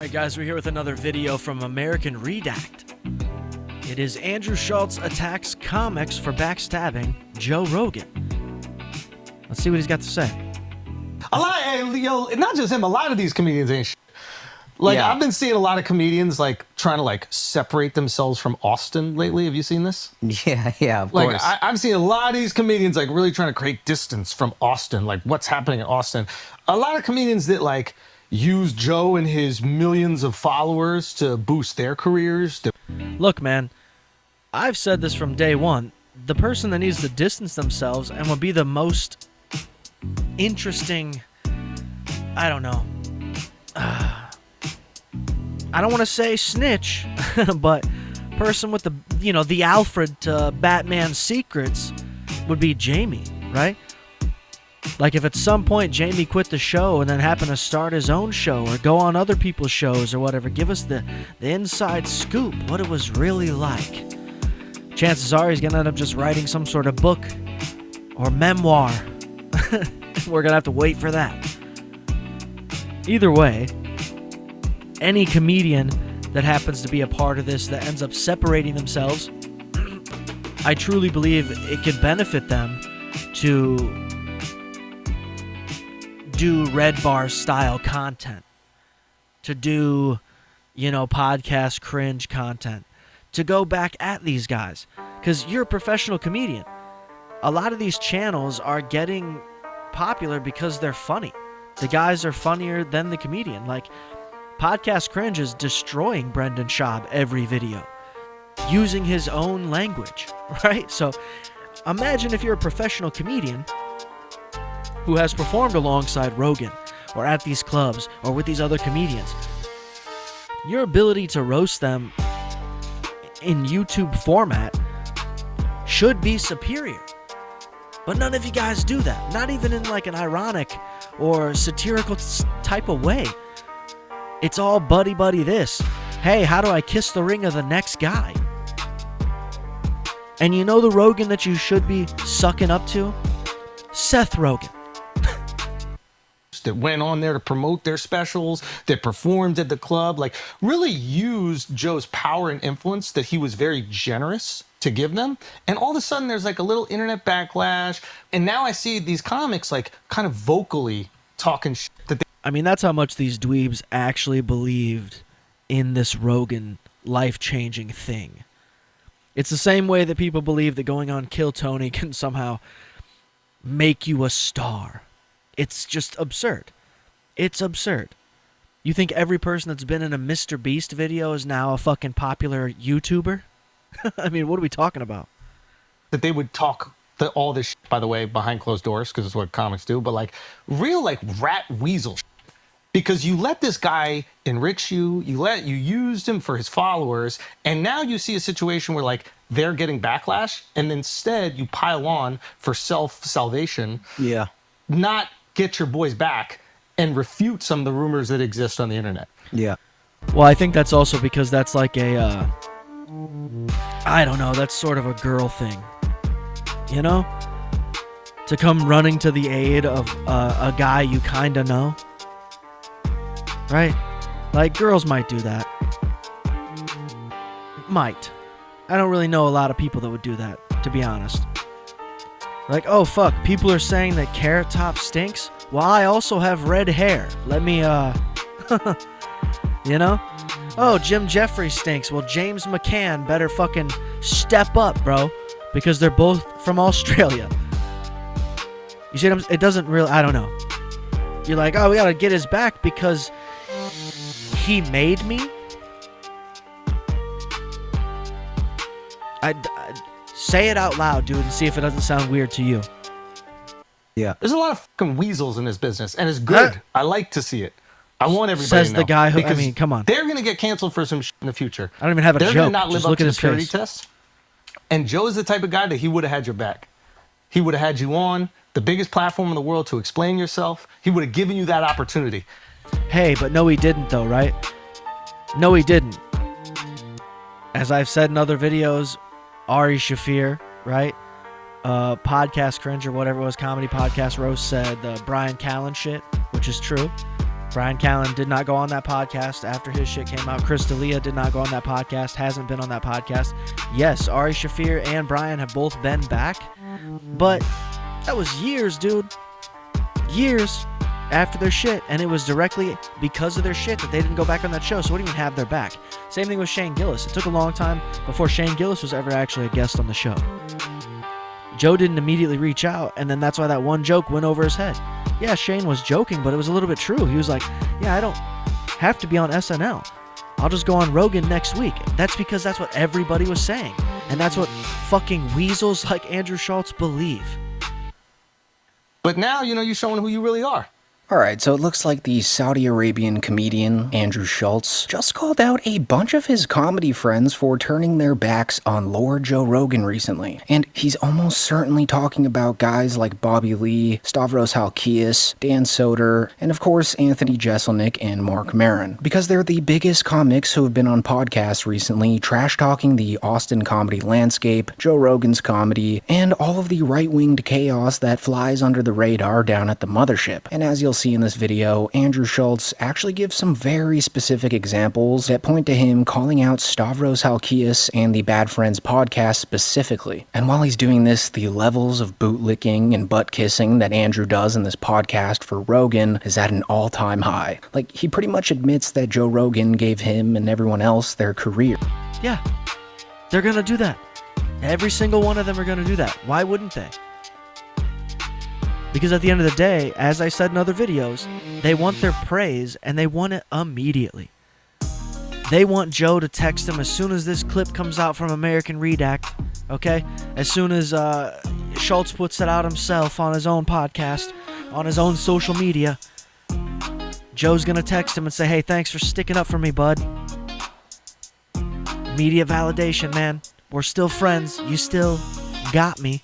Hey guys, we're here with another video from American Redact. It is Andrew Schulz attacks comics for backstabbing Joe Rogan. Let's see what he's got to say. A lot, not just him. A lot of these comedians ain't shit. Like, yeah. I've been seeing a lot of comedians like trying to like separate themselves from Austin lately. Have you seen this? Yeah, of course. I've seen a lot of these comedians like really trying to create distance from Austin, like what's happening in Austin. A lot of comedians that like use Joe and his millions of followers to boost their careers. Look, man, I've said this from day one. The person that needs to distance themselves and will be the most interesting, I don't know, I don't want to say snitch, but person with the, the Alfred to Batman secrets would be Jamie, right? Like if at some point Jamie quit the show and then happened to start his own show or go on other people's shows or whatever, give us the inside scoop, what it was really like. Chances are he's going to end up just writing some sort of book or memoir. We're going to have to wait for that. Either way, any comedian that happens to be a part of this that ends up separating themselves, I truly believe it could benefit them to do Red Bar style content, to do, podcast cringe content, to go back at these guys. Because you're a professional comedian. A lot of these channels are getting popular because they're funny. The guys are funnier than the comedian. Like, Podcast Cringe is destroying Brendan Schaub every video, using his own language, right? So imagine if you're a professional comedian who has performed alongside Rogan or at these clubs or with these other comedians. Your ability to roast them in YouTube format should be superior. But none of you guys do that. Not even in like an ironic or satirical type of way. It's all buddy this. Hey, how do I kiss the ring of the next guy? And you know the Rogan that you should be sucking up to? Seth Rogen. That went on there to promote their specials, that performed at the club, like really used Joe's power and influence that he was very generous to give them. And all of a sudden there's like a little internet backlash. And now I see these comics like kind of vocally talking shit that that's how much these dweebs actually believed in this Rogan life-changing thing. It's the same way that people believe that going on Kill Tony can somehow make you a star. It's just absurd. It's absurd. You think every person that's been in a Mr. Beast video is now a fucking popular YouTuber? What are we talking about? That they would talk all this shit, by the way, behind closed doors, because it's what comics do, but like real like rat weasel shit. Because you let this guy enrich you, you used him for his followers, and now you see a situation where like they're getting backlash, and instead you pile on for self-salvation. Yeah. Not get your boys back and refute some of the rumors that exist on the internet. Yeah. Well, I think that's also because that's like a, I don't know, that's sort of a girl thing. To come running to the aid of a guy you kind of know. Right? Like, girls might do that. Might. I don't really know a lot of people that would do that, to be honest. Like, oh, fuck, people are saying that Carrot Top stinks? Well, I also have red hair. Let me, Oh, Jim Jeffries stinks. Well, James McCann better fucking step up, bro. Because they're both from Australia. You see what it doesn't really, I don't know. You're like, oh, we gotta get his back because he made me? I say it out loud, dude, and see if it doesn't sound weird to you. Yeah. There's a lot of fucking weasels in this business, and it's good. I like to see it. I want everybody to know. Says the guy who, come on. They're going to get canceled for some shit in the future. I don't even have a joke. They're going to not live Just up look to at the his purity face. test. And Joe is the type of guy that he would have had your back. He would have had you on the biggest platform in the world to explain yourself. He would have given you that opportunity. Hey, but no, he didn't, though, right? No, he didn't. As I've said in other videos, Ari Shaffir, right? Podcast Cringe or whatever it was, comedy podcast roast said the Brian Callen shit, which is true, Brian Callen did not go on that podcast after his shit came out. Chris D'Elia did not go on that podcast, hasn't been on that podcast. Yes, Ari Shaffir and Brian have both been back, but that was years, dude. Years after their shit, and it was directly because of their shit that they didn't go back on that show, so what do you mean have their back? Same thing with Shane Gillis. It took a long time before Shane Gillis was ever actually a guest on the show. Joe didn't immediately reach out, and then that's why that one joke went over his head. Yeah, Shane was joking, but it was a little bit true. He was like, yeah, I don't have to be on SNL. I'll just go on Rogan next week. That's because that's what everybody was saying. And that's what fucking weasels like Andrew Schulz believe. But now, you're showing who you really are. Alright, so it looks like the Saudi Arabian comedian Andrew Schulz just called out a bunch of his comedy friends for turning their backs on Lord Joe Rogan recently. And he's almost certainly talking about guys like Bobby Lee, Stavros Halkias, Dan Soder, and of course Anthony Jeselnik and Mark Maron. Because they're the biggest comics who have been on podcasts recently, trash-talking the Austin comedy landscape, Joe Rogan's comedy, and all of the right-winged chaos that flies under the radar down at the mothership. And as you'll see in this video, Andrew Schulz actually gives some very specific examples that point to him calling out Stavros Halkias and the Bad Friends podcast specifically. And while he's doing this, the levels of bootlicking and butt kissing that Andrew does in this podcast for Rogan is at an all-time high. Like, he pretty much admits that Joe Rogan gave him and everyone else their career. Yeah, they're gonna do that. Every single one of them are gonna do that. Why wouldn't they? Because at the end of the day, as I said in other videos, they want their praise, and they want it immediately. They want Joe to text them as soon as this clip comes out from American Redact, okay? As soon as Schulz puts it out himself on his own podcast, on his own social media, Joe's gonna text him and say, hey, thanks for sticking up for me, bud. Immediate validation, man. We're still friends. You still got me.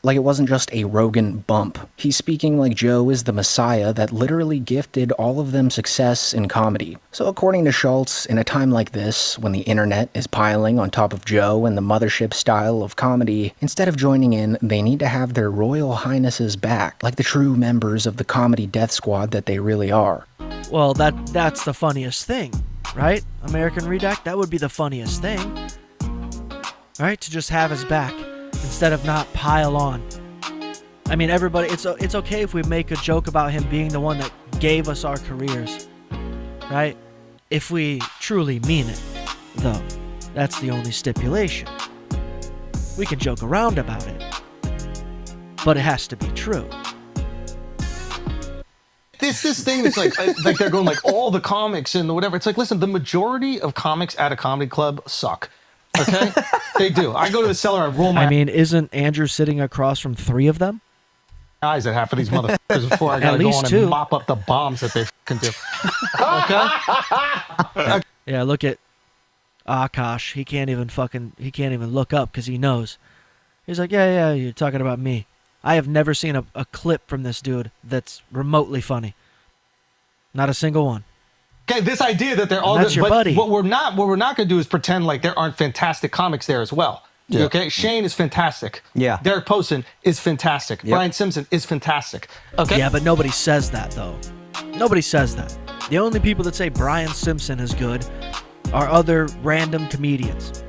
Like it wasn't just a Rogan bump. He's speaking like Joe is the messiah that literally gifted all of them success in comedy. So according to Schulz, in a time like this, when the internet is piling on top of Joe and the mothership style of comedy, instead of joining in, they need to have their royal highnesses back, like the true members of the comedy death squad that they really are. Well, that's the funniest thing, right? American Redact, that would be the funniest thing. Right? To just have his back. Instead of not pile on. I mean, everybody, it's okay if we make a joke about him being the one that gave us our careers, right? If we truly mean it, though. That's the only stipulation. We can joke around about it, but it has to be true. This thing that's like they're going like all the comics and whatever. It's like, listen, the majority of comics at a comedy club suck. Okay? They do. I go to the cellar and roll my I mean, isn't Andrew sitting across from 3 of them? eyes at half of these motherfuckers before I gotta go on and mop up the bombs that they fucking do. Okay? Yeah, look at Akash. He can't even look up because he knows. He's like, yeah, you're talking about me. I have never seen a clip from this dude that's remotely funny. Not a single one. Okay, this idea that they're all that's your buddy. What we're not going to do is pretend like there aren't fantastic comics there as well. Yeah. Okay, Shane is fantastic. Yeah. Derek Posen is fantastic. Yep. Brian Simpson is fantastic. Okay. Yeah, but nobody says that though. Nobody says that. The only people that say Brian Simpson is good are other random comedians.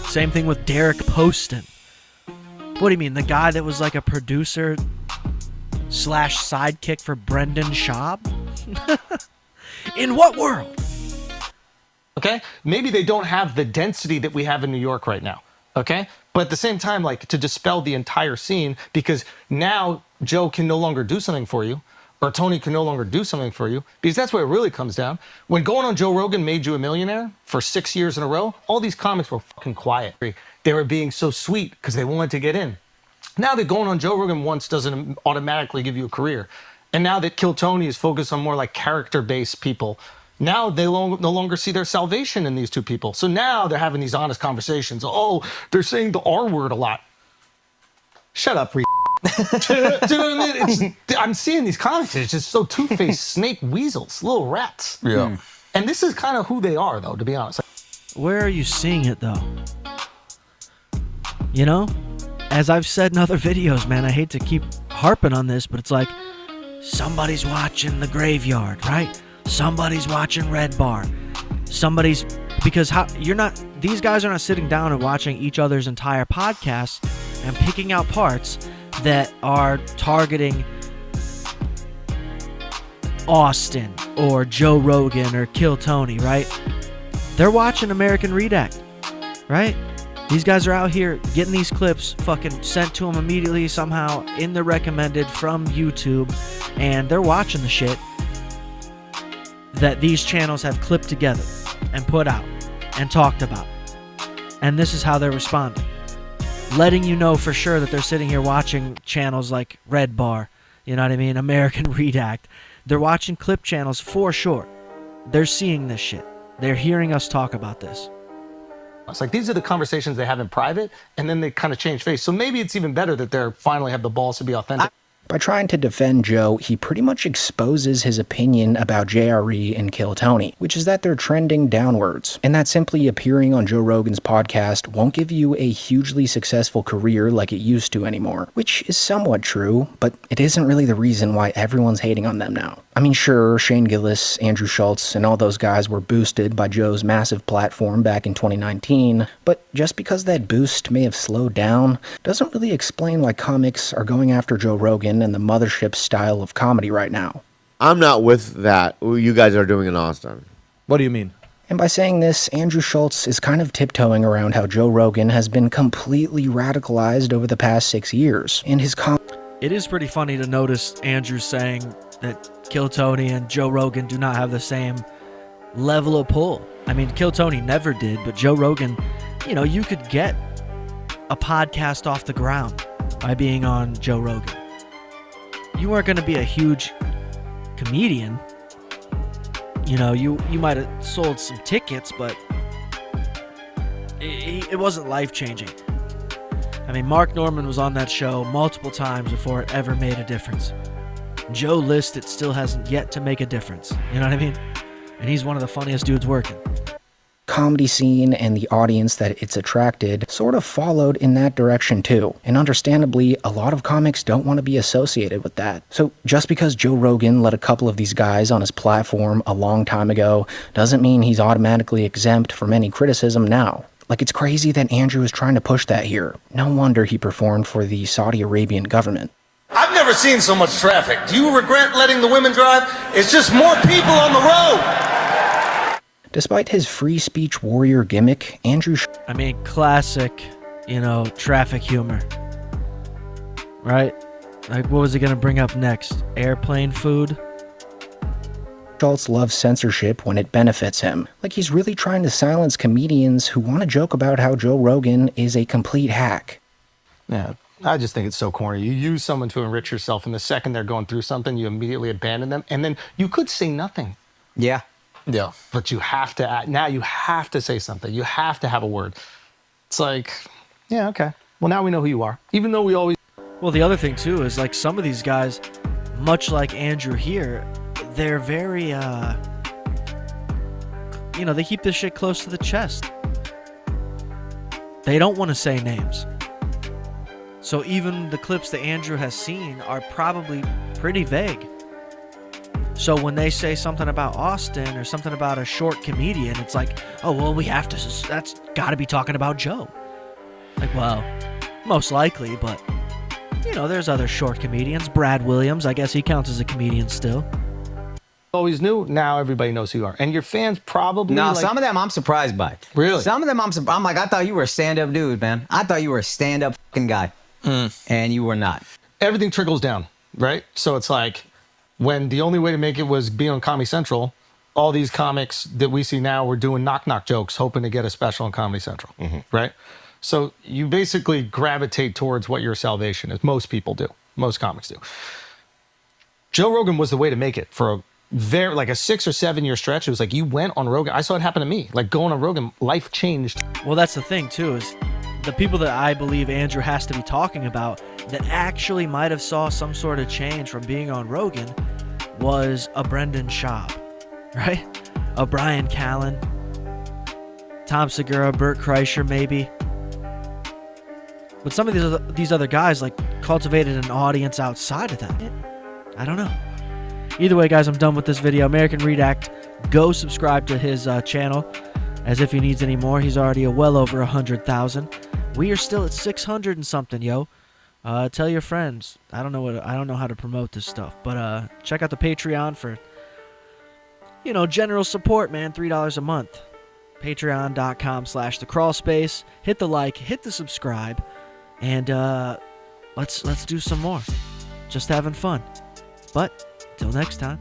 Same thing with Derek Poston. What do you mean? The guy that was like a producer / sidekick for Brendan Schaub? In what world? Okay? Maybe they don't have the density that we have in New York right now. Okay? But at the same time, like, to dispel the entire scene, because now Joe can no longer do something for you, or Tony can no longer do something for you, because that's what it really comes down. When going on Joe Rogan made you a millionaire for 6 years in a row, all these comics were fucking quiet. They were being so sweet because they wanted to get in. Now that going on Joe Rogan once doesn't automatically give you a career, and now that Kill Tony is focused on more like character-based people, now they no longer see their salvation in these two people. So now they're having these honest conversations. Oh, they're saying the R word a lot. Shut up, Do you know what I mean? I'm seeing these comics. It's just so two-faced snake weasels, little rats. Yeah. And this is kind of who they are, though, to be honest. Where are you seeing it, though? You know? As I've said in other videos, man, I hate to keep harping on this, but it's like, somebody's watching The Graveyard, right? Somebody's watching Red Bar. Somebody's, because these guys are not sitting down and watching each other's entire podcast and picking out parts that are targeting Austin or Joe Rogan or Kill Tony, right? They're watching American Redact, right? These guys are out here getting these clips fucking sent to them immediately somehow in the recommended from YouTube, and they're watching the shit that these channels have clipped together and put out and talked about. And this is how they're responding. Letting you know for sure that they're sitting here watching channels like Red Bar, you know what I mean? American Redact. They're watching clip channels for sure. They're seeing this shit. They're hearing us talk about this. It's like these are the conversations they have in private, and then they kind of change face. So maybe it's even better that they're finally have the balls to be authentic. By trying to defend Joe, he pretty much exposes his opinion about JRE and Kill Tony, which is that they're trending downwards, and that simply appearing on Joe Rogan's podcast won't give you a hugely successful career like it used to anymore, which is somewhat true, but it isn't really the reason why everyone's hating on them now. I mean, sure, Shane Gillis, Andrew Schulz, and all those guys were boosted by Joe's massive platform back in 2019, but just because that boost may have slowed down doesn't really explain why comics are going after Joe Rogan and the mothership style of comedy right now. I'm not with that. You guys are doing in Austin. What do you mean? And by saying this, Andrew Schulz is kind of tiptoeing around how Joe Rogan has been completely radicalized over the past 6 years, and his It is pretty funny to notice Andrew saying that Kill Tony and Joe Rogan do not have the same level of pull. I mean, Kill Tony never did, but Joe Rogan, you know, you could get a podcast off the ground by being on Joe Rogan. You weren't going to be a huge comedian. You know, you might have sold some tickets, but it wasn't life-changing. I mean, Mark Norman was on that show multiple times before it ever made a difference. Joe List, it still hasn't yet to make a difference. You know what I mean? And he's one of the funniest dudes working. Comedy scene and the audience that it's attracted sort of followed in that direction too. And understandably, a lot of comics don't want to be associated with that. So just because Joe Rogan let a couple of these guys on his platform a long time ago doesn't mean he's automatically exempt from any criticism now. Like, it's crazy that Andrew is trying to push that here. No wonder he performed for the Saudi Arabian government. I've never seen so much traffic. Do you regret letting the women drive? It's just more people on the road. Despite his free speech warrior gimmick, I mean, classic, you know, traffic humor. Right? Like, what was he going to bring up next? Airplane food? Schulz loves censorship when it benefits him. Like, he's really trying to silence comedians who want to joke about how Joe Rogan is a complete hack. Yeah, I just think it's so corny. You use someone to enrich yourself, and the second they're going through something, you immediately abandon them, and then you could say nothing. Yeah. Yeah. But you have to act. Now you have to say something. You have to have a word. It's like, yeah, okay. Well, now we know who you are. Even though we always... Well, the other thing, too, is like some of these guys, much like Andrew here, they're very, you know, they keep this shit close to the chest. They don't want to say names. So even the clips that Andrew has seen are probably pretty vague. So when they say something about Austin or something about a short comedian, it's like, oh, well, we have to, that's got to be talking about Joe. Like, well, most likely, but, you know, there's other short comedians. Brad Williams, I guess he counts as a comedian still. Always knew. Now everybody knows who you are. And your fans probably... No, like, some of them I'm surprised by. Really? Some of them I'm like, I thought you were a stand-up dude, man. I thought you were a stand-up fucking guy. And you were not. Everything trickles down, right? So it's like, when the only way to make it was be on Comedy Central, all these comics that we see now were doing knock-knock jokes, hoping to get a special on Comedy Central, right? So you basically gravitate towards what your salvation is. Most people do. Most comics do. Joe Rogan was the way to make it for a very, like a 6 or 7 year stretch. It was like you went on Rogan. I saw it happen to me. Like going on Rogan, life changed. Well, that's the thing, too, is the people that I believe Andrew has to be talking about that actually might have saw some sort of change from being on Rogan was a Brendan Schaub, right? A Brian Callen, Tom Segura, Bert Kreischer, maybe. But some of these other guys, like, cultivated an audience outside of that. I don't know. Either way, guys, I'm done with this video. American Redact, go subscribe to his channel, as if he needs any more. He's already well over 100,000. We are still at 600 and something, yo. Tell your friends. I don't know how to promote this stuff, but check out the Patreon for, you know, general support, man. $3 a month. Patreon.com/thecrawlspace. Hit the like, hit the subscribe, and let's do some more. Just having fun. But till next time.